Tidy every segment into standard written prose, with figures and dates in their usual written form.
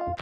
Hey,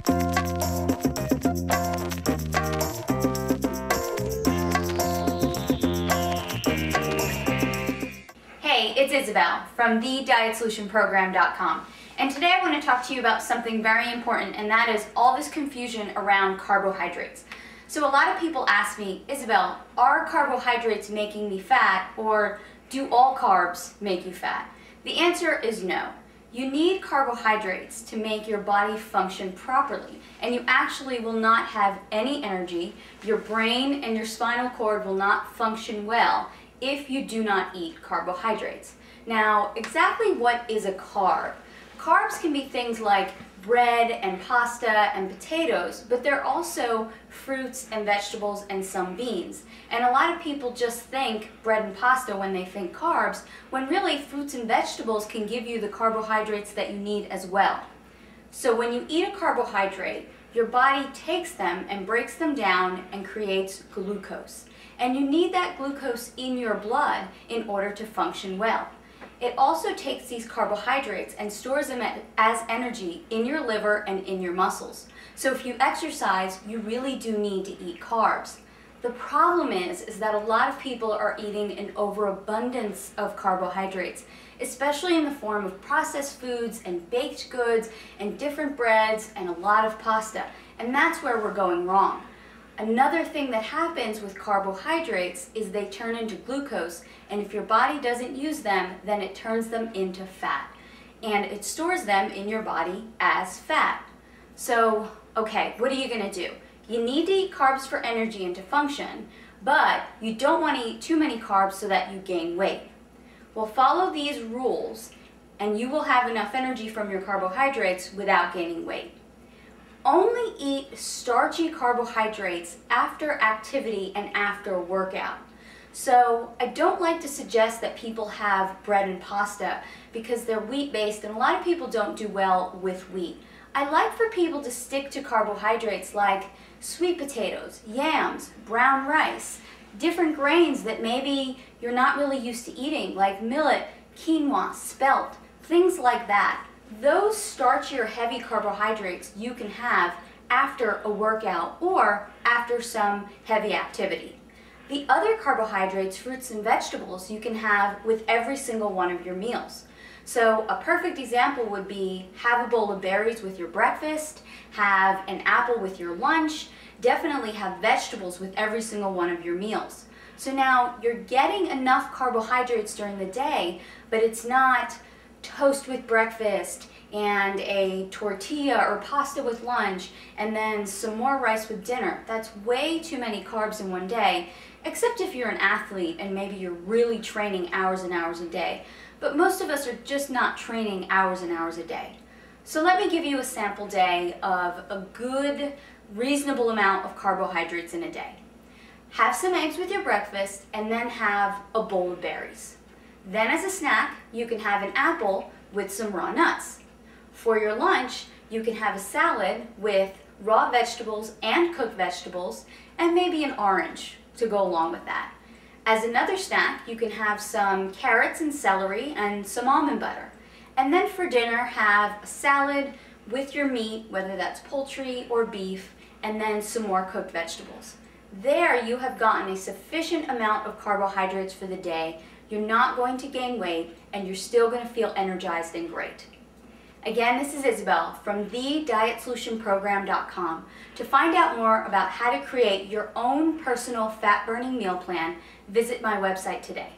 it's Isabel from thedietsolutionprogram.com, and today I want to talk to you about something very important, and that is all this confusion around carbohydrates. So a lot of people ask me, Isabel, are carbohydrates making me fat, or do all carbs make you fat? The answer is no. You need carbohydrates to make your body function properly, and you actually will not have any energy. Your brain and your spinal cord will not function well if you do not eat carbohydrates. Now, exactly what is a carb? Carbs can be things like bread and pasta and potatoes, but they're also fruits and vegetables and some beans. And a lot of people just think bread and pasta when they think carbs, when really fruits and vegetables can give you the carbohydrates that you need as well. So when you eat a carbohydrate, your body takes them and breaks them down and creates glucose. And you need that glucose in your blood in order to function well. It also takes these carbohydrates and stores them as energy in your liver and in your muscles. So if you exercise, you really do need to eat carbs. The problem is that a lot of people are eating an overabundance of carbohydrates, especially in the form of processed foods and baked goods and different breads and a lot of pasta. And that's where we're going wrong. Another thing that happens with carbohydrates is they turn into glucose, and if your body doesn't use them, then it turns them into fat, and it stores them in your body as fat. So, okay, what are you going to do? You need to eat carbs for energy and to function, but you don't want to eat too many carbs so that you gain weight. Well, follow these rules, and you will have enough energy from your carbohydrates without gaining weight. Only eat starchy carbohydrates after activity and after workout. So I don't like to suggest that people have bread and pasta because they're wheat-based, and a lot of people don't do well with wheat. I like for people to stick to carbohydrates like sweet potatoes, yams, brown rice, different grains that maybe you're not really used to eating, like millet, quinoa, spelt, things like that. Those starchy or heavy carbohydrates you can have after a workout or after some heavy activity. The other carbohydrates, fruits and vegetables, you can have with every single one of your meals. So a perfect example would be have a bowl of berries with your breakfast, have an apple with your lunch, definitely have vegetables with every single one of your meals. So now you're getting enough carbohydrates during the day, but it's not toast with breakfast and a tortilla or pasta with lunch and then some more rice with dinner. That's way too many carbs in one day, except if you're an athlete and maybe you're really training hours and hours a day. But most of us are just not training hours and hours a day. So let me give you a sample day of a good, reasonable amount of carbohydrates in a day. Have some eggs with your breakfast and then have a bowl of berries. Then as a snack, you can have an apple with some raw nuts. For your lunch, you can have a salad with raw vegetables and cooked vegetables and maybe an orange to go along with that. As another snack, you can have some carrots and celery and some almond butter. And then for dinner, have a salad with your meat, whether that's poultry or beef, and then some more cooked vegetables. There you have gotten a sufficient amount of carbohydrates for the day. You're not going to gain weight, and you're still going to feel energized and great. Again, this is Isabel from thedietsolutionprogram.com. To find out more about how to create your own personal fat-burning meal plan, visit my website today.